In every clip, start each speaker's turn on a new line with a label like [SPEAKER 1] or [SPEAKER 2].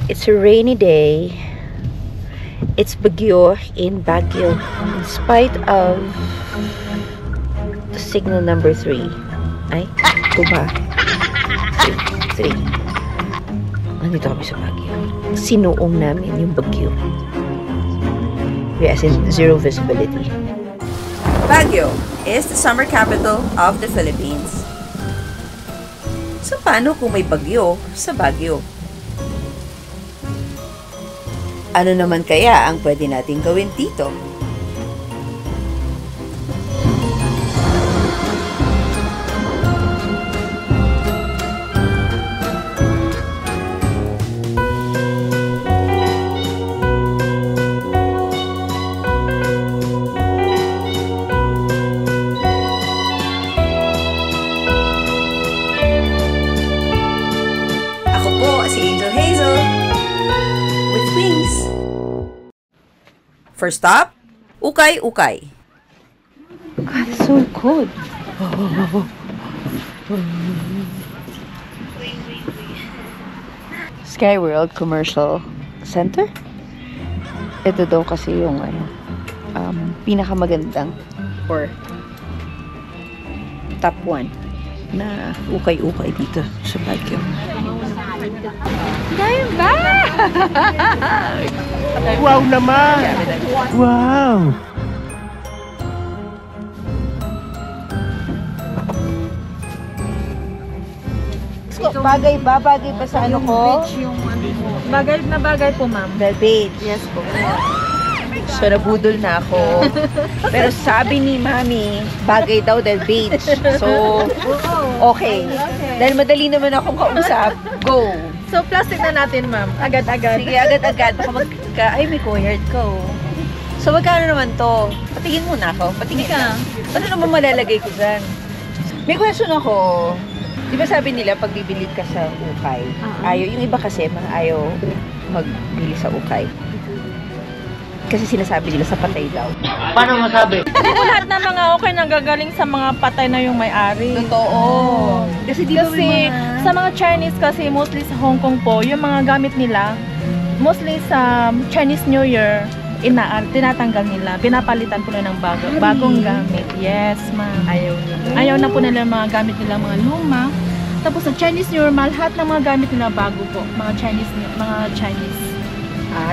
[SPEAKER 1] It's a rainy day. It's Baguio in Baguio. In spite of the signal number 3. Ay, 2 ba? 3. Nandito kami sa Baguio. Sinuong namin yung Baguio. As in, zero visibility.
[SPEAKER 2] Baguio is the summer capital of the Philippines. So, paano kung may bagyo sa Baguio? Ano naman kaya ang pwede nating gawin dito? Ako po si Angel Hazel with wings. First stop, Ukay-Ukay.
[SPEAKER 1] God, it's so good. Sky World Commercial Center. Ito daw kasi yung pinakamagandang or top 1 na ukay-ukay dito sa Baguio. Dahil ba?
[SPEAKER 3] Wow naman! Wow!
[SPEAKER 1] Bagay ba? Bagay ba sa ano ko?
[SPEAKER 4] Bagay na bagay po, ma'am.
[SPEAKER 1] The beach.
[SPEAKER 4] Yes po.
[SPEAKER 1] So, nabudol na ako. Pero sabi ni Mami, bagay daw dahil beach. So, okay. Dahil madali naman akong kausap, go.
[SPEAKER 4] So, plastic na natin, ma'am. Agad-agad.
[SPEAKER 1] Sige, agad-agad. Baka ay, may co-heard ko. So, magkano naman to? Patingin muna ako. Patingin ka. Ano naman malalagay ko dyan? May question ako. Di ba sabi nila, pag bibili ka sa ukay, ayaw, yung iba kasi, mga ayaw magbili sa ukay. Kasi sinasabi nila sa patay daw.
[SPEAKER 3] Paano masabi?
[SPEAKER 4] Lahat ng mga okay nanggagaling sa mga patay na yung may-ari.
[SPEAKER 1] Totoo. Kasi di ba may
[SPEAKER 4] Kasi sa mga Chinese kasi, mostly sa Hong Kong po, yung mga gamit nila, mostly sa Chinese New Year, tinatanggal nila. Pinapalitan po nila ng bagong gamit. Yes, ma'am. Ayaw na po nila yung mga gamit nila, mga luma. Tapos sa Chinese New Year, lahat ng mga gamit nila bago po. Mga Chinese.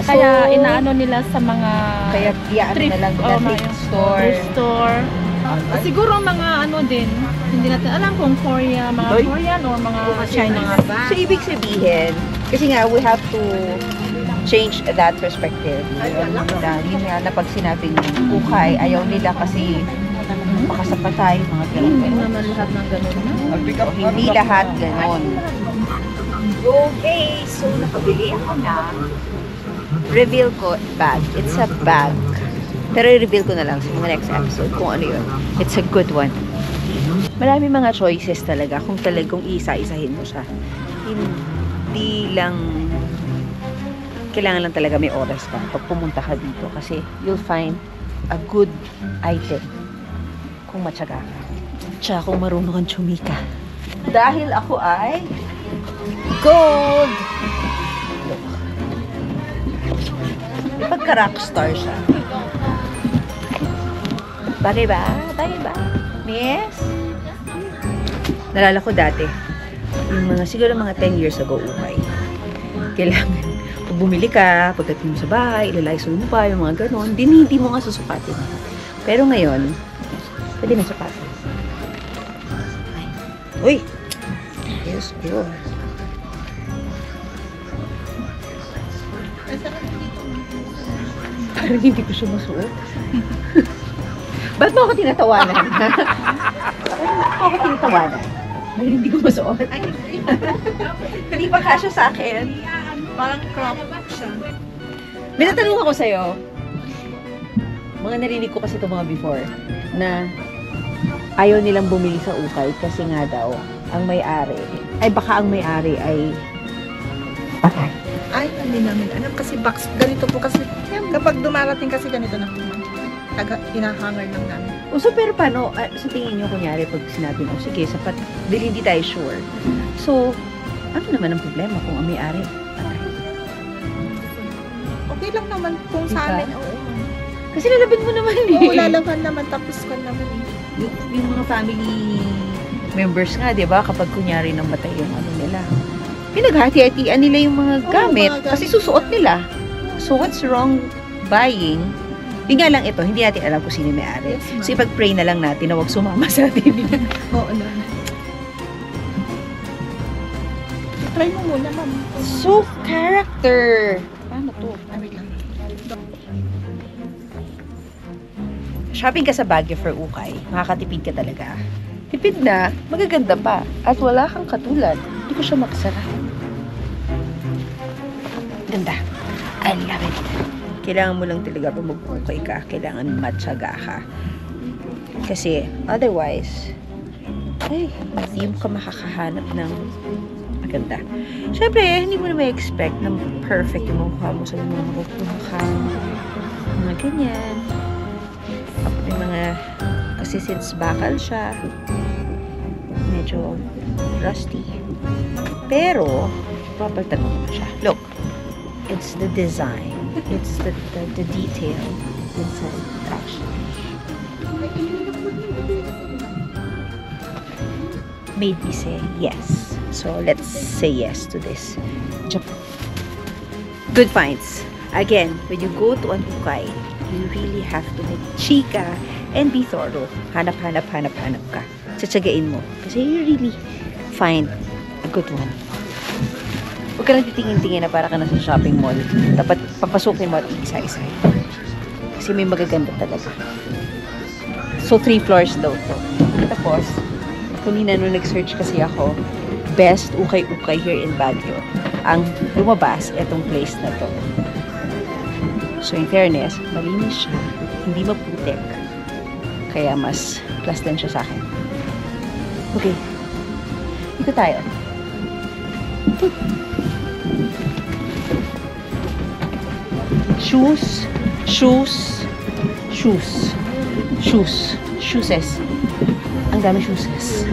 [SPEAKER 1] so,
[SPEAKER 4] Kaya inaano nila sa mga
[SPEAKER 1] kaya iyaan na lang nila thrift store.
[SPEAKER 4] thrift store. Siguro mga ano din, hindi natin alam kung Korea, mga Korean or mga China nga ba.
[SPEAKER 1] So, ibig sabihin, kasi nga, we have to change that perspective. Yun nga, na pag sinabing ukay, ayaw nila kasi baka sa patay, mga
[SPEAKER 4] Hindi
[SPEAKER 1] ganun.
[SPEAKER 4] naman lahat ng ganun na.
[SPEAKER 1] Hindi lahat ganun. Okay, so nakabili ako na. Reveal ko bag. It's a bag. Pero i-reveal ko na lang sa mga next episode kung ano yun. It's a good one. Marami mga choices talaga kung talagang isa-isahin mo siya. Hindi lang kailangan lang talaga may oras ka pag pumunta ka dito kasi you'll find a good item kung matyaga ka. Tsaka kung marunong kang tsumika. Dahil ako ay gold! Look. Pagka-rockstar siya. Bagay ba? Bagay ba? Yes? Nalala ko dati, yung mga, siguro mga 10 years ago, ukay. Kailangan, pag bumili ka, pagdating mo sa bahay, ilalaysol mo pa, yung mga ganon, hindi mo nga susukatin. Pero ngayon, pwede na sukatin. Uy! Yes, good. Parang hindi ko siya masuot. Ba't mo ako tinatawanan? Ba't mo ako tinatawanan? Dahil hindi ko masuot. Hindi pa kasya sa akin.
[SPEAKER 4] Parang crop siya.
[SPEAKER 1] May natanong ako sa'yo. Mga narinig ko kasi ito mga before, na ayaw nilang bumili sa ukay kasi nga daw, ang may-ari, ay baka ang may-ari ay patay.
[SPEAKER 5] Ay, hindi namin alam kasi box, ganito po kasi, kapag dumarating kasi ganito na po, inahanger lang namin.
[SPEAKER 1] So, pero paano, sa tingin nyo, kunyari, pag sinabi mo, sige, sapat, dahil hindi tayo sure. So, ano naman ang problema kung ang may-ari patay?
[SPEAKER 5] Okay lang naman kung
[SPEAKER 1] Diba?
[SPEAKER 5] sa amin. Oo.
[SPEAKER 1] Kasi lalaban mo naman eh.
[SPEAKER 5] Oo, lalaban naman. Tapos ko naman eh.
[SPEAKER 1] Yung mga family members nga, di ba? Kapag kunyari namatay yung ano nila, pinaghati-hatian nila yung mga
[SPEAKER 5] Oo,
[SPEAKER 1] gamit
[SPEAKER 5] mga gamit.
[SPEAKER 1] kasi susuot nila. So, what's wrong buying? Yung nga lang ito, hindi natin alam kung sino may-ari.
[SPEAKER 5] Yes, ma'am.
[SPEAKER 1] So, ipag-pray na lang natin na huwag sumama sa atin.
[SPEAKER 5] Oo na. Try mo muna, ma'am.
[SPEAKER 1] So, character. Paano to?
[SPEAKER 5] Wait lang.
[SPEAKER 1] Shopping ka sa Baguio for ukay, makakatipid ka talaga. Tipid na, magaganda pa. At wala kang katulad. Hindi ko siya makasara. Ganda. I love it. Kailangan mo lang talaga pa mag-ukay ka. Kailangan matyaga ka. Kasi, otherwise, ay, hindi mo ka makakahanap ng maganda. Siyempre, hindi mo na may expect na perfect yung mukha mo. Sabi mo, makukuha ka. Mga ganyan. May mga, kasi since bakal siya, medyo rusty. Pero, papalitan mo naman siya. Look, it's the design. It's the detail inside. Gosh. Made me say yes. So, let's say yes to this. Good finds. Again, when you go to an ukay, you really have to make chika and be thorough. Hanap ka. Tsatsagain mo. Kasi you really find a good one. Huwag ka lang titingin-tingin na para ka na sa shopping mall. Dapat papasukin mo at isa-isa. Kasi may magaganda talaga. So, 3 floors daw to. Tapos, kanina nung nag-search kasi ako, best ukay-ukay here in Baguio. Ang lumabas, etong place na to. So, in fairness, malinis siya. Hindi maputik. Kaya mas plus din siya sa akin. Okay. Dito tayo. Shoes. Shoeses. Ang dami shoeses.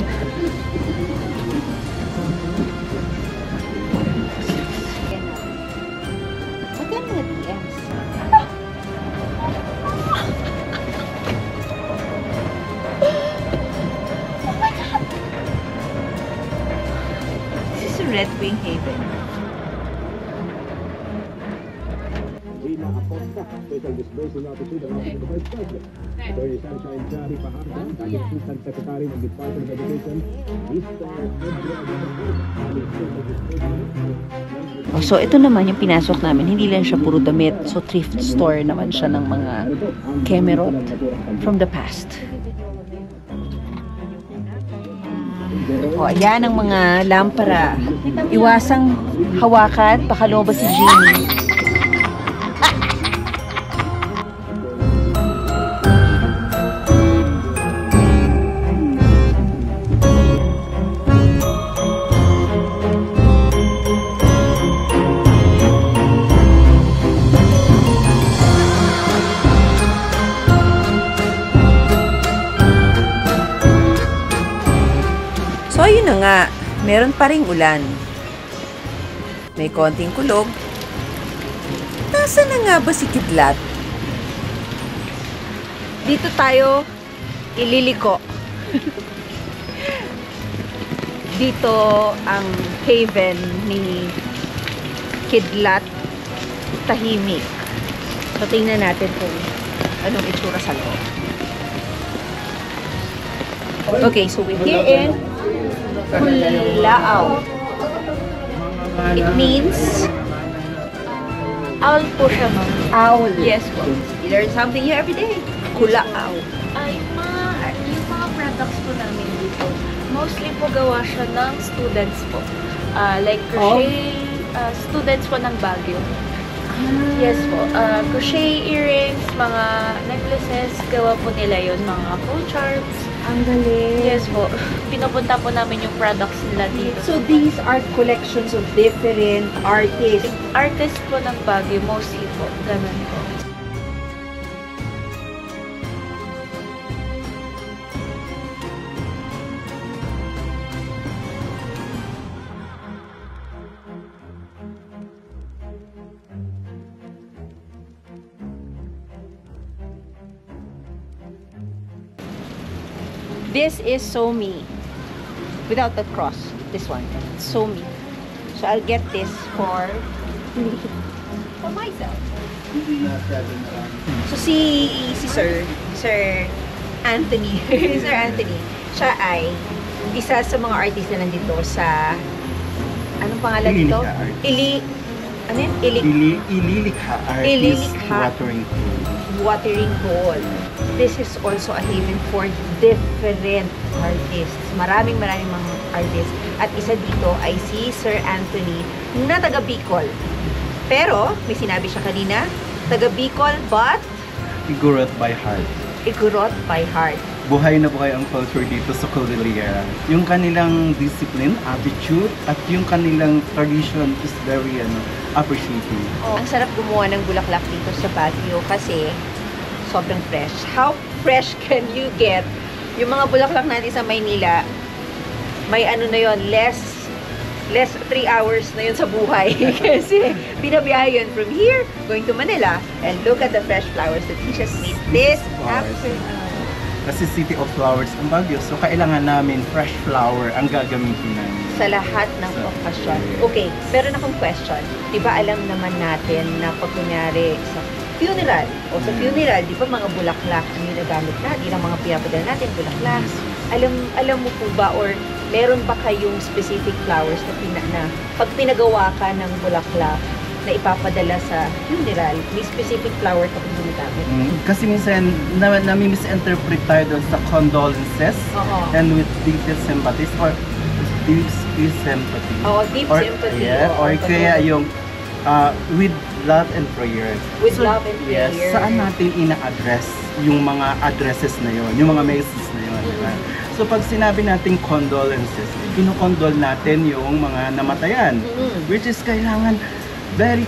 [SPEAKER 1] Red Wing Haven.
[SPEAKER 6] Special disbursement officer ng Office of the Vice President. Attorney Sunshine Jari Paharda, dating Assistant Secretary ng Department of Education,
[SPEAKER 1] So, ito naman yung pinasok namin. Hindi lang siya puro damit. So, thrift store naman siya ng mga kemerot from the past. O, ayan ang mga lampara. Iwasang hawakan. Baka lumabas si Jeannie.
[SPEAKER 2] So, ayun na nga. Meron pa ring ulan. May konting kulog. Nasaan na nga ba si Kidlat?
[SPEAKER 1] Dito tayo ililiko. Dito ang haven ni Kidlat Tahimik. So, tingnan natin kung anong itsura sa loob. Okay, so we're here in Kulaaw. It means
[SPEAKER 4] Owl po siya, ma'am.
[SPEAKER 1] owl.
[SPEAKER 4] Yes po.
[SPEAKER 1] You learn something new every day. Kulaaw.
[SPEAKER 4] Yung mga products po namin dito, mostly po gawa siya ng students po. Like crochet, students po ng Baguio. Yes po. Crochet earrings, mga necklaces, gawa po nila yun. Mga full charms.
[SPEAKER 1] Ang galing.
[SPEAKER 4] Yes po. Pinupunta po namin yung products nila dito.
[SPEAKER 1] So these are collections of different artists.
[SPEAKER 4] Artist po ng Baguio, mostly po. Ganun po.
[SPEAKER 1] This is So Me. Without the cross. This one. So Me. So I'll get this for myself. So si Sir Anthony, Sir Anthony, siya ay isa sa mga artist na nandito sa anong pangalan nito?
[SPEAKER 3] Ililikha Artist
[SPEAKER 1] Ililikha. Watering Hole. This is also a haven for different artists. Maraming mga artists. At isa dito ay si Sir Anthony na taga Bicol. Pero, may sinabi siya kanina, taga Bicol but
[SPEAKER 3] Igorot by heart.
[SPEAKER 1] Igorot by heart.
[SPEAKER 3] Buhay na buhay ang culture dito sa Cordillera. Yung kanilang discipline, attitude, at yung kanilang tradition is very appreciating.
[SPEAKER 1] Ang sarap gumawa ng bulaklak dito sa Baguio kasi sobrang fresh. How fresh can you get? Yung mga bulaklak natin sa Maynila, may ano na yon, less 3 hours na yun sa buhay. Kasi binabiyahe yun from here, going to Manila. And look at the fresh flowers that he just made this afternoon.
[SPEAKER 3] Kasi City of Flowers ang Baguio, so kailangan namin fresh flower ang gagamitin namin.
[SPEAKER 1] Sa lahat ng okasyon. Okay, meron akong question. Diba alam naman natin na pag kunyari sa funeral, o sa funeral, di ba mga bulaklak ang ginagamit natin, ang mga pinapadala natin, bulaklak. Alam mo po ba, or meron ba kayong specific flowers na pag pinagawa ka ng bulaklak na ipapadala sa funeral, may specific flower ka pag ginagamit?
[SPEAKER 3] Kasi minsan, nami-misinterpret tayo doon sa condolences and with deepest sympathy or deep sympathy.
[SPEAKER 1] Oh, deep sympathy.
[SPEAKER 3] Yeah, or kaya yung with love and prayers.
[SPEAKER 1] With love and
[SPEAKER 3] yes,
[SPEAKER 1] prayers.
[SPEAKER 3] saan natin ina-address yung mga addresses na yun, yung mga messages na yun. Diba? So pag sinabi natin condolences, kinukondol natin yung mga namatayan, which is kailangan very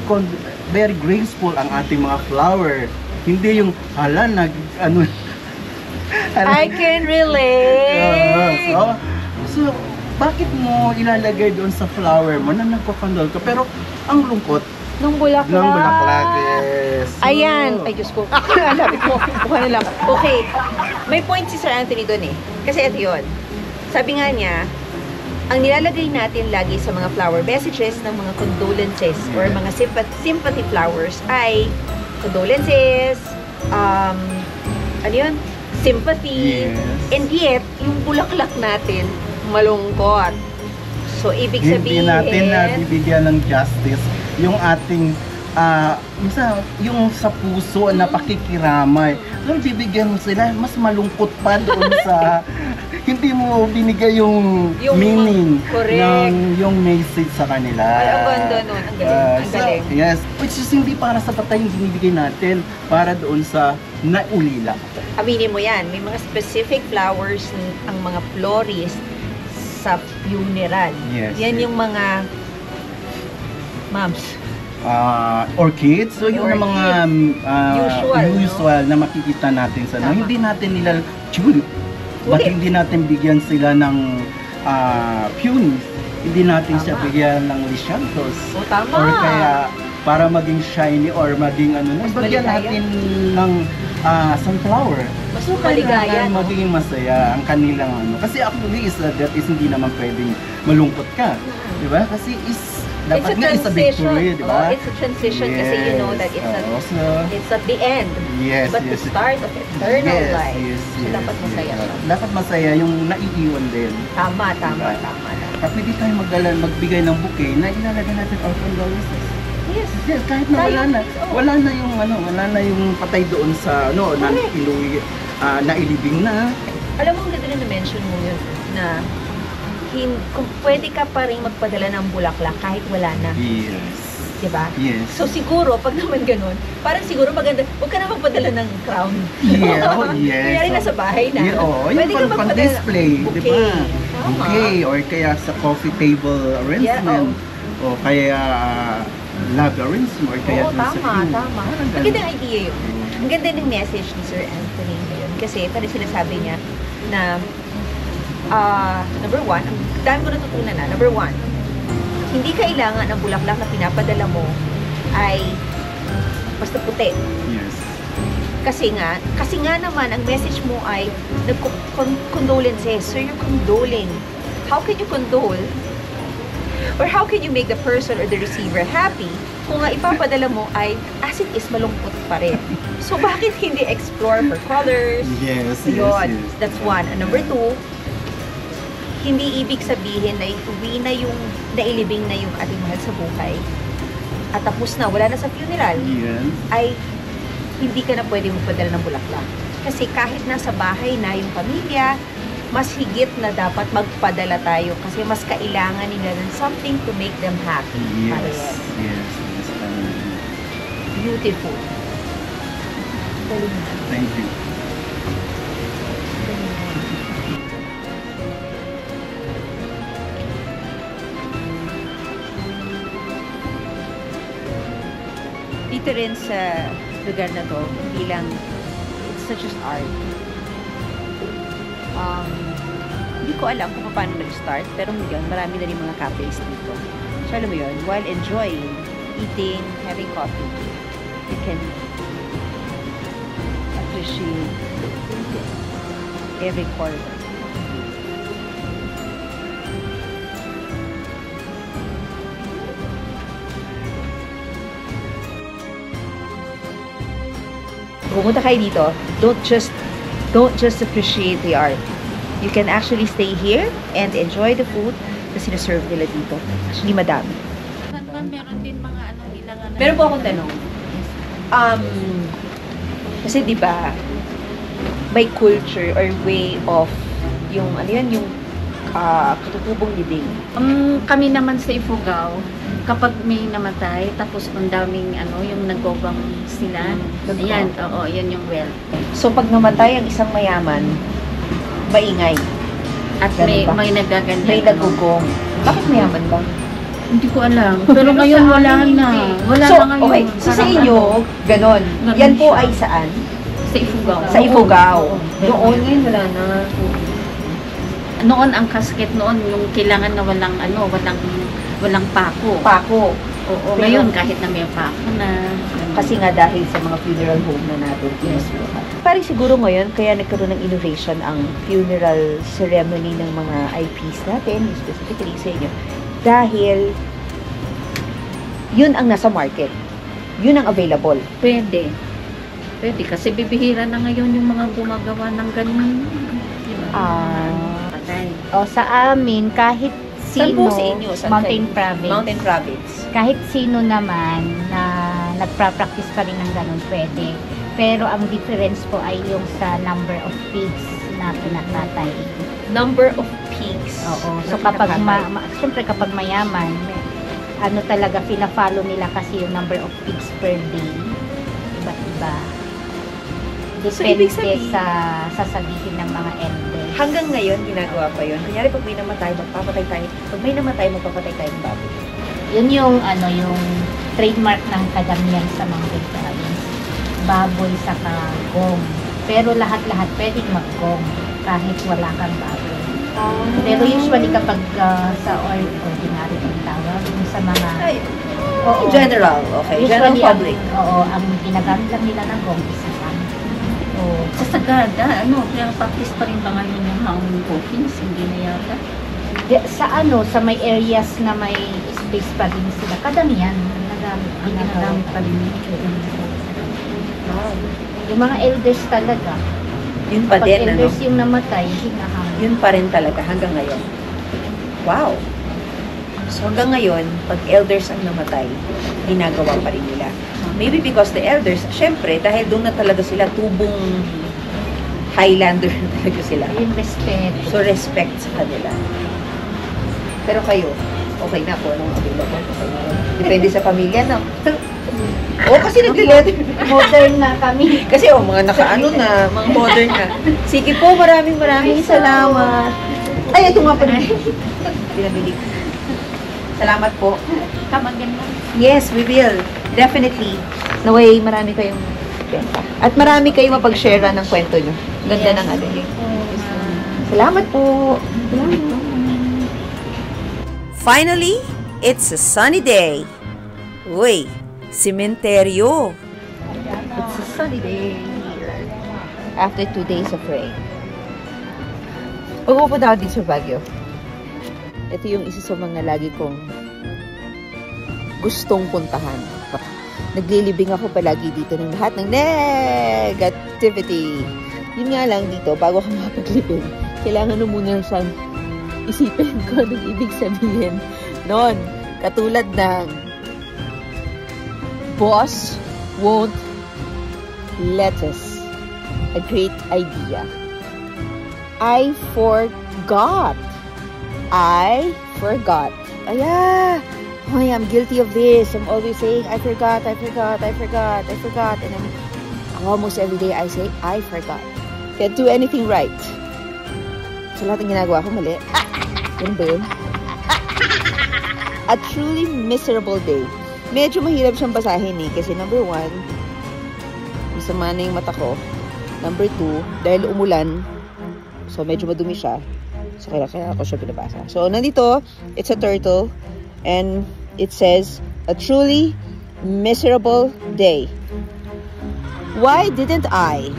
[SPEAKER 3] graceful ang ating mga flower. Hindi yung
[SPEAKER 1] I can relate.
[SPEAKER 3] So bakit mo ilalagay doon sa flower mo na nagkokondol ka? Pero ang lungkot
[SPEAKER 1] Nung bulaklak.
[SPEAKER 3] Yes.
[SPEAKER 1] Ayan. Ay, Diyos ko. Lapit mo. Mukha na lang. Okay. May point si Sir Anthony doon eh. Kasi ito yun. Sabi nga niya, ang nilalagay natin lagi sa mga flower messages ng mga condolences or mga sympathy flowers ay condolences, ano yun? Sympathy.
[SPEAKER 3] Yes.
[SPEAKER 1] And yet, yung bulaklak natin, malungkot. So, ibig sabihin,
[SPEAKER 3] hindi natin bibigyan ng justice yung ating yung sa puso na pakikiramay. Pero bibigyan mo sila, mas malungkot pa doon sa hindi mo binigay yung meaning ng yung message sa kanila.
[SPEAKER 1] Ay, ang ganda nun. Ang galing. Ang galing.
[SPEAKER 3] Yes. Which is hindi para sa patay yung binibigay natin, para doon sa naulila.
[SPEAKER 1] Aminin mo yan, may mga specific flowers ang mga florist sa funeral.
[SPEAKER 3] Yes,
[SPEAKER 1] yan
[SPEAKER 3] yes.
[SPEAKER 1] yung mga moms.
[SPEAKER 3] Orchids. So yung mga usual na makikita natin sa hindi natin nila tulip. But hindi natin bigyan sila ng peonies. Hindi natin siya bigyan ng lisianthus.
[SPEAKER 1] O, tama.
[SPEAKER 3] Or kaya para maging shiny or maging bigyan natin ng sunflower.
[SPEAKER 1] Mas maligaya, no?
[SPEAKER 3] Magiging masaya ang kanilang Kasi actually that is hindi naman pwedeng malungkot ka. Diba? Kasi dapat nga is a victory, di ba?
[SPEAKER 1] It's a transition kasi you know that it's at the end.
[SPEAKER 3] Yes,
[SPEAKER 1] but the start of eternal life. So, dapat masaya.
[SPEAKER 3] Dapat masaya yung naiiwan din.
[SPEAKER 1] Tama.
[SPEAKER 3] At pwede tayo magbigay ng bouquet na ilalagay natin our condolences.
[SPEAKER 1] Yes.
[SPEAKER 3] Kahit na wala na yung patay doon sa nailibing na.
[SPEAKER 1] Alam mo, ang ganda na mention mo yun na kung pwede ka pa rin magpadala ng bulaklak kahit wala na.
[SPEAKER 3] Yes.
[SPEAKER 1] Diba?
[SPEAKER 3] Yes.
[SPEAKER 1] So siguro, pag naman ganun, parang siguro maganda, huwag ka na magpadala ng crown.
[SPEAKER 3] Yeah, yes.
[SPEAKER 1] Kaya rin nasa bahay na.
[SPEAKER 3] Yeah,
[SPEAKER 1] Pwede ka
[SPEAKER 3] yung pang-display, di ba? Bouquet, or kaya sa coffee table arrangement. O kaya love arrangement, or kaya
[SPEAKER 1] tama. Ang gandang idea yun. Ang ganda ng message ni Sir Anthony ngayon. Kasi parang sinasabi niya na number one, ang dami ko natutunan na. Number one, hindi kailangan ang bulaklak na pinapadala mo ay basta puti.
[SPEAKER 3] Yes.
[SPEAKER 1] Kasi nga naman, ang message mo ay condolences. So you're condoling. How can you condole? Or how can you make the person or the receiver happy kung nga ipapadala mo ay as it is malungkot pa rin? So bakit hindi explore for colors?
[SPEAKER 3] Yes,
[SPEAKER 1] Yun. That's one. And number two, hindi ibig sabihin na uwi na yung nailibing na yung ating mahal sa buhay at tapos na, wala na sa funeral,
[SPEAKER 3] Yes.
[SPEAKER 1] ay hindi ka na pwede magpadala ng bulaklak. Kasi kahit nasa bahay na yung pamilya, mas higit na dapat magpadala tayo kasi mas kailangan nila ng something to make them happy.
[SPEAKER 3] Yes. Yes.
[SPEAKER 1] Beautiful. Galing na.
[SPEAKER 3] Thank you.
[SPEAKER 1] Galing na. Dito rin sa lugar na to, bilang it's not just art. Hindi ko alam kung paano nag-start, pero ngayon, marami na rin mga cafes dito. So, alam mo yun, while enjoying, eating, having coffee, you can appreciate every corner. Pumunta kayo dito, don't just appreciate the art. You can actually stay here and enjoy the food na sinaserve nila dito. Actually, madami.
[SPEAKER 4] Meron din mga ano nila nga.
[SPEAKER 1] Meron po akong tanong. Kasi di ba may culture or way of yung ano yan, yung katutubong libing.
[SPEAKER 7] Kami naman sa Ifugao, kapag may namatay, tapos ang daming yung nagobang sila. Ayan, oo, yan yung well.
[SPEAKER 1] So pag namatay ang isang mayaman, maingay.
[SPEAKER 7] At
[SPEAKER 1] Ganun ba?
[SPEAKER 7] may nagaganda.
[SPEAKER 1] May nagugong. Bakit mayaman ba?
[SPEAKER 7] Hindi ko alam. Pero ngayon wala na. Wala
[SPEAKER 1] So,
[SPEAKER 7] na ngayon.
[SPEAKER 1] okay. So sa
[SPEAKER 7] Parang
[SPEAKER 1] inyo, ganon.
[SPEAKER 7] Ganon
[SPEAKER 1] Yan po
[SPEAKER 7] siya.
[SPEAKER 1] ay saan?
[SPEAKER 7] sa Ifugao.
[SPEAKER 1] Sa Ifugao.
[SPEAKER 7] Oo.
[SPEAKER 1] Noon, ngayon wala na.
[SPEAKER 7] Noon ang casket noon, yung kailangan na walang pako.
[SPEAKER 1] Pako.
[SPEAKER 7] Oo,
[SPEAKER 1] Pero-
[SPEAKER 7] ngayon kahit na may pako na.
[SPEAKER 1] Kasi nga dahil sa mga funeral home na natin.
[SPEAKER 7] Yes.
[SPEAKER 1] Parang siguro ngayon, kaya nagkaroon ng innovation ang funeral ceremony ng mga IPs natin, specifically sa inyo. Dahil, yun ang nasa market. Yun ang available.
[SPEAKER 7] Pwede. Pwede kasi bibihira na ngayon yung mga gumagawa ng ganun. Diba? Patay.
[SPEAKER 8] O sa amin, kahit
[SPEAKER 1] Saan
[SPEAKER 8] sino,
[SPEAKER 1] po sa inyo? Saan
[SPEAKER 8] Mountain
[SPEAKER 1] kayo?
[SPEAKER 8] Province,
[SPEAKER 1] Mountain Province.
[SPEAKER 8] kahit sino naman na nagpa-practice pa rin ng ganun, pwede. Pero ang difference po ay yung sa number of pigs na pinatay.
[SPEAKER 1] Number of pigs.
[SPEAKER 8] Oo. So
[SPEAKER 1] na
[SPEAKER 8] kapag,
[SPEAKER 1] pinakatay.
[SPEAKER 8] syempre kapag mayaman, ano talaga, pina-follow nila kasi yung number of pigs per day. Iba't iba.
[SPEAKER 1] So, ibig
[SPEAKER 8] Depende
[SPEAKER 1] sabihin-
[SPEAKER 8] sa sasabihin ng mga elders.
[SPEAKER 1] Hanggang ngayon, ginagawa pa yun. Kunyari, pag may namatay, magpapatay tayo. Pag may namatay, magpapatay tayo ng baboy.
[SPEAKER 8] Yun yung yung trademark ng kadamihan sa Mountain Province. Baboy sa gong. Pero lahat-lahat pwedeng mag-gong kahit wala kang baboy. Pero usually kapag sa ordinary ang tawag, yung sa mga
[SPEAKER 1] Ay,
[SPEAKER 8] oo,
[SPEAKER 1] general, okay. General
[SPEAKER 8] usually
[SPEAKER 1] public.
[SPEAKER 8] ang ginagamit lang nila ng gong is lang. Oo.
[SPEAKER 7] Sa Sagada, kaya practice pa rin ba ngayon yung hanging coffins? Hindi na yata.
[SPEAKER 8] Sa may areas na may space pa din sila, kadamihan nagamit.
[SPEAKER 7] Ang ginagamit pa rin yun.
[SPEAKER 8] Yung mga elders talaga.
[SPEAKER 1] Yun pa
[SPEAKER 8] Pag
[SPEAKER 1] din, ano?
[SPEAKER 8] elders yung namatay, hinahang.
[SPEAKER 1] Yun pa rin talaga hanggang ngayon. Wow! So hanggang ngayon, pag elders ang namatay, ginagawa pa rin nila. Maybe because the elders, syempre, dahil doon na talaga sila, tubong Highlander na talaga sila.
[SPEAKER 8] Yung respect.
[SPEAKER 1] So respect sa kanila. Pero kayo, okay na po anong available. Okay na. Depende sa pamilya, no? Oo, kasi nag-letter.
[SPEAKER 8] Modern na kami.
[SPEAKER 1] Kasi mga nakaano na, mga modern na. Sige po, maraming salamat. Ay, ito nga pala. Pinabili. Salamat po.
[SPEAKER 7] Kamagin mo.
[SPEAKER 1] Yes, we will. Definitely. Naway, marami kayong benta. At marami kayong mapag-share ng kwento nyo. Ganda ng ano yun. Salamat po.
[SPEAKER 2] Finally, it's a sunny day. Uy, sementeryo.
[SPEAKER 1] It's a sunny day. after 2 days of rain. Pagpupunta ako dito sa Baguio. Ito yung isa sa mga lagi kong gustong puntahan. Naglilibing ako palagi dito ng lahat ng negativity. Yun nga lang dito, bago ka makapaglibing, kailangan mo muna siyang isipin ko anong ibig sabihin noon. Katulad ng boss won't let us. A great idea. I forgot. Aya! Oh, I'm guilty of this. I'm always saying, I forgot. And I'm almost every day I say, I forgot. Can't do anything right. So lahat ng ginagawa ko mali. Yun ba yun? A truly miserable day. Medyo mahirap siyang basahin eh. Kasi number 1, masama na yung mata ko. Number 2, dahil umulan, so medyo madumi siya. So kaya ako siya pinabasa. So nandito, it's a turtle. And it says, a truly miserable day. Why didn't I?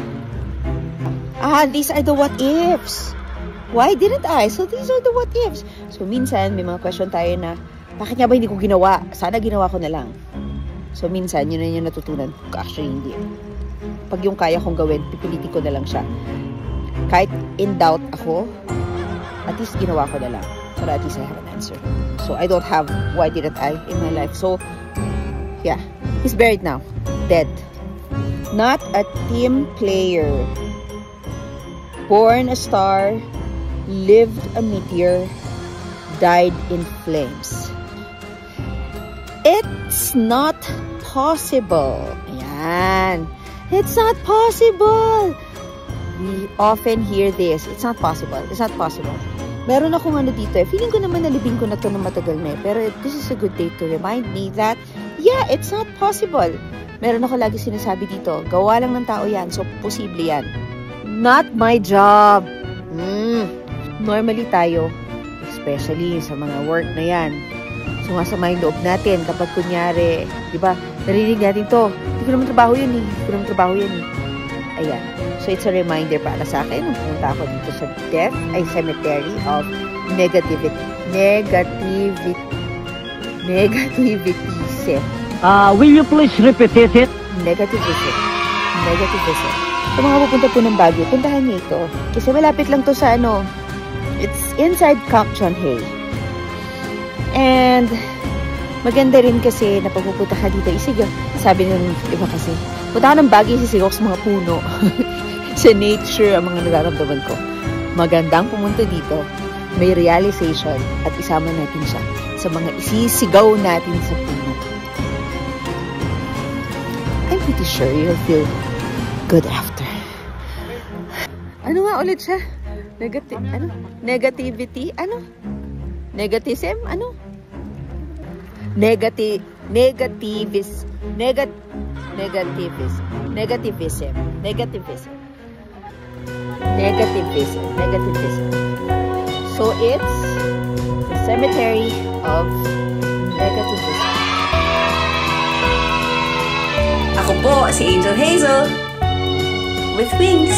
[SPEAKER 1] These are the what ifs. Why didn't I? So these are the what ifs. So minsan, may mga question tayo na, bakit nga ba hindi ko ginawa? Sana ginawa ko na lang. So minsan, yun na yung natutunan. Actually, hindi. Pag yung kaya kong gawin, pipilitin ko na lang siya. Kahit in doubt ako, at least ginawa ko na lang. Para at least I have an answer. So I don't have why didn't I in my life. So yeah, he's buried now, dead. Not a team player. Born a star, lived a meteor, died in flames. It's not possible. Ayan. It's not possible. We often hear this. It's not possible. It's not possible. Meron akong ano dito eh. Feeling ko naman nalibing ko na to na matagal na eh. Pero this is a good day to remind me that, yeah, it's not possible. Meron ako lagi sinasabi dito, gawa lang ng tao yan. So, posible yan. Not my job. Normally tayo, especially sa mga work na yan, sumasama yung loob natin kapag kunyari, di ba, narinig natin to, hindi ko naman trabaho yun eh. Ayan. So, it's a reminder para sa akin. Nung pumunta ako dito sa cemetery of negativism.
[SPEAKER 9] Will you please repeat it?
[SPEAKER 1] Negativism. Sa mga pupunta po ng Baguio, puntahan niyo ito. Kasi malapit lang to sa ano. It's inside Camp John Hay. And maganda rin kasi na pagpupunta ka dito, isigaw. Sabi ng iba kasi, punta ka ng Baguio, isigaw sa mga puno. Sa nature, ang mga nararamdaman ko. Magandang pumunta dito. May realization at isama natin siya sa mga isisigaw natin sa puno. I'm pretty sure you'll feel good after. Ano nga ulit siya? Negativity? Ano? Negativism? Ano? Negativism. So it's the cemetery of negativism.
[SPEAKER 2] Ako po si Angel Hazel with wings.